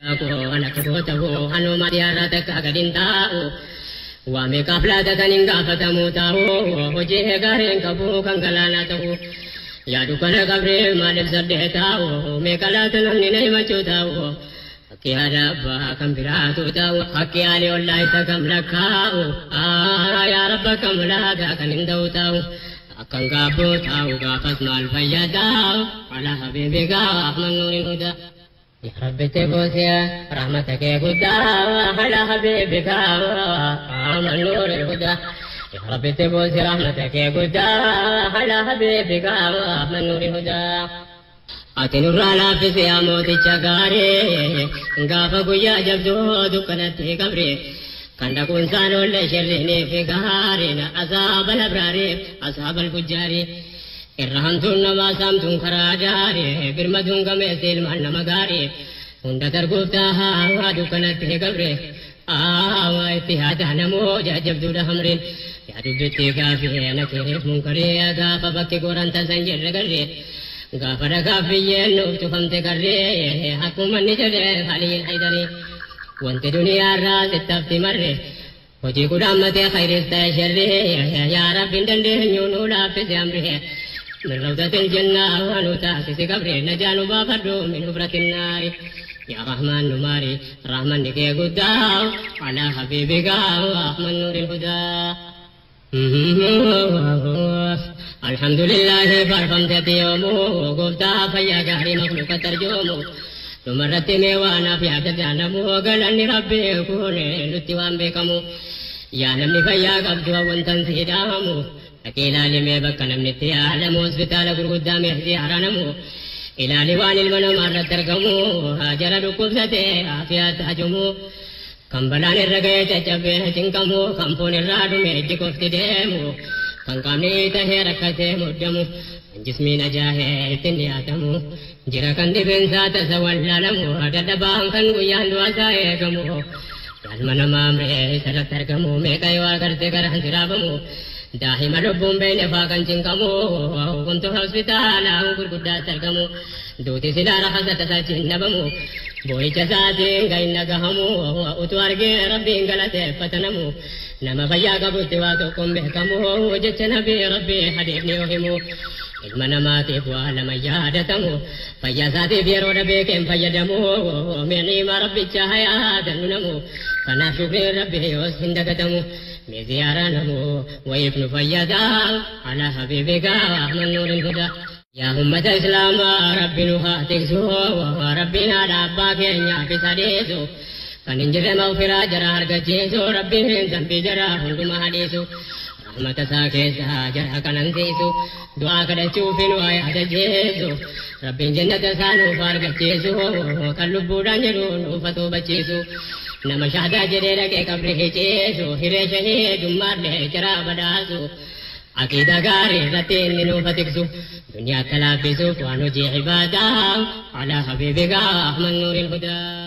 Aku anak tahu anu matiara teka gadin tahu wa me kapla tataning gafatamu tahu hoje garing kabu kangalana tahu ya dukana gabre malib sadde tahu me kala tanam ni nai machu tahu akiara ba kambiratu tahu akiali wallahi takam lakau ya rabb kamla ga kanin tahu akan gabu tahu gafas mal fayyada ala habibika ahmanurin huda يا رب تبوسيا رحمتك يا قدا على حبيبك من نور الهدى يا رب تبوسيا رحمتك يا قدا على حبيبك من نور الهدى أتنور على في موت الشقاري غافك يا جبدو دكنتي قبري كان تكون سانو لشرني في قهارنا أصحاب الأبرار أصحاب الفجار irrahantuun nama saamtuun karaa gaarii birmaduun gameessa ilmaan nama gaarii hunda dargooftaa haa dukkanatti gabre waa itti haadha namoo jajjabduudha hamreen yaadubbitti gaafii nakeereef munkaree gaafa bakki goran tasan jirre garree gaafa dhagaaf biyyeen nuuf tufamte garree akkuma inni jedhee haliin haydaree wanti duniyaarraa sittafti marree hojii kudhaan matee khayris ta'e sharree yaa rabbiin dandeenyu nuu laaffise amree من روضة الجنة ونتاسس قبري نجان بافردو من حفرة النار يا رحمن نماري رحمن نكي قدام على حبيبك وأحمد نور الهدى الحمد لله فرحمت يومه قفتا فيا جاري مخلوق ترجمه ثم رتني وانا في عدد عنمه قال اني ربي يكون لتوان بكمو يا نمني فيا قبضوا وانتنسي دامو أكيلا لمي بكا نمنتي أعلم وسبتال قرقدام يهدي أرانمو إلى لوان المنو مرة ترقمو هاجر ركوبتي آفيات هجمو كم بلان الرقية تجبه جنكمو كم فون الرادو ميجي كفت ديمو كم كامني تهي ركته مدمو جسمي نجاهي اتندي آتمو جرا كان دي بنسات سوال لالمو هذا دبان كان ويان دواسايا كمو يالمنا مامري سرط ترقمو ميكا يواغرتي كرهن سرابمو داهما ربهم بين فاقن جنكمو كنت هوسبتالا وقرقدا تركمو دوتي سلا رخصة تساچين نبمو بوي جساتين غين نغهمو وأتوارغي ربي انغلتي فتنمو نما فيا قبوتي واتوكم بحكمو وجدت نبي ربي حديثني وهمو ilma namaatiif waa lama yaadatamu fayyaasaatiif yeroo dhabeeken fayyadamu mi'niima rabbicha hayaadannu namu kanaaf shukriin rabbi yoos hin dagatamu mee ziyaaraa namu wayiif nu fayyadaa alaa habiibika ahmad nuurin huda yaa ummata islaamaa rabbi nu haa tiksu rabbiin haadha abbaa keenyaaf isa dhiisu kan hin jirre mawfiraa jara argachiisu rabbiin dambii jara hunduma hadhiisu رحمة ساكيسا جرح كننسيسو دعا كدشوفين ويا جيسو رب جنة سانو فارق جيسو كاللبو دانجرون وفتو بچيسو نما شهدا جريرا كي قبره جيسو هرشني دمار لے چرا بداسو عقيدة غاري رتين لنو فتكسو دنيا تلافسو فانو جي عبادا على حبيبك أحمد نور الهدى